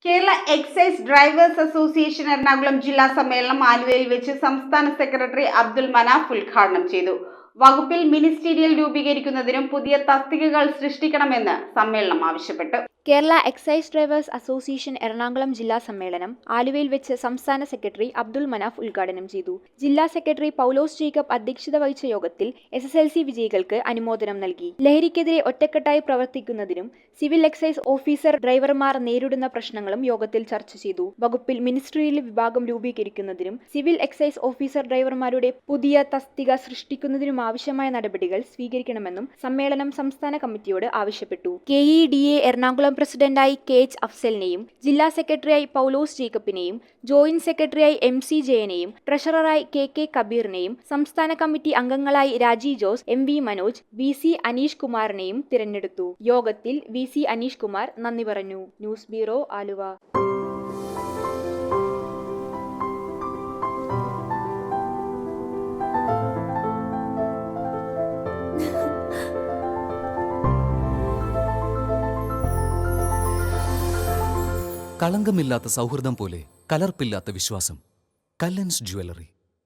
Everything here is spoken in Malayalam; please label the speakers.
Speaker 1: Kerala excise drivers association Ernakulam ജില്ലാ സമ്മേളനം ആലുവയിൽ വെച്ച് സംസ്ഥാന സെക്രട്ടറി അബ്ദുൽ മനാഫ് ഉദ്ഘാടനം ചെയ്തു. വകുപ്പിൽ മിനിസ്റ്റീരിയൽ രൂപീകരിക്കുന്നതിനും പുതിയ തസ്തികകൾ സൃഷ്ടിക്കണമെന്ന് സമ്മേളനം ആവശ്യപ്പെട്ടു.
Speaker 2: Kerala excise drivers association Ernakulam ജില്ലാ സമ്മേളനം ആലുവയിൽ വെച്ച് സംസ്ഥാന സെക്രട്ടറി അബ്ദുൽ മനാഫ് ഉദ്ഘാടനം ചെയ്തു. ജില്ലാ സെക്രട്ടറി പൗലോസ് ജേക്കബ് അധ്യക്ഷത വഹിച്ച യോഗത്തിൽ SSLC വിജയികൾക്ക് അനുമോദനം നൽകി. ലഹരിക്കെതിരെ ഒറ്റക്കെട്ടായി പ്രവർത്തിക്കുന്നതിനും സിവിൽ എക്സൈസ് ഓഫീസർ ഡ്രൈവർമാർ നേരിടുന്ന പ്രശ്നങ്ങളും യോഗത്തിൽ ചർച്ച ചെയ്തു. വകുപ്പിൽ മിനിസ്റ്റീരിയൽ വിഭാഗം രൂപീകരിക്കുന്നതിനും സിവിൽ എക്സൈസ് ഓഫീസർ ഡ്രൈവർമാരുടെ പുതിയ തസ്തിക സൃഷ്ടിക്കുന്നതിനുമാവശ്യമായ നടപടികൾ സ്വീകരിക്കണമെന്നും സമ്മേളനം സംസ്ഥാന കമ്മിറ്റിയോട് ആവശ്യപ്പെട്ടു. KEDA എറണാകുളം പ്രസിഡന്റായി KH അഫ്സലിനെയും ജില്ലാ സെക്രട്ടറിയായി പൗലോസ് ജേക്കബിനെയും ജോയിന്റ് സെക്രട്ടറിയായി MC ജയനെയും ട്രഷററായി KK കബീറിനെയും സംസ്ഥാന കമ്മിറ്റി അംഗങ്ങളായി രാജി ജോസ്, MV മനോജ്, VC അനീഷ് കുമാറിനെയും തിരഞ്ഞെടുത്തു. യോഗത്തിൽ VC അനീഷ് കുമാർ നന്ദി പറഞ്ഞു. News bureau, Aluva.
Speaker 3: കളങ്കമില്ലാത്ത സൗഹൃദം പോലെ കലർപ്പില്ലാത്ത വിശ്വാസം. കല്ലൻസ് ജ്വല്ലറി.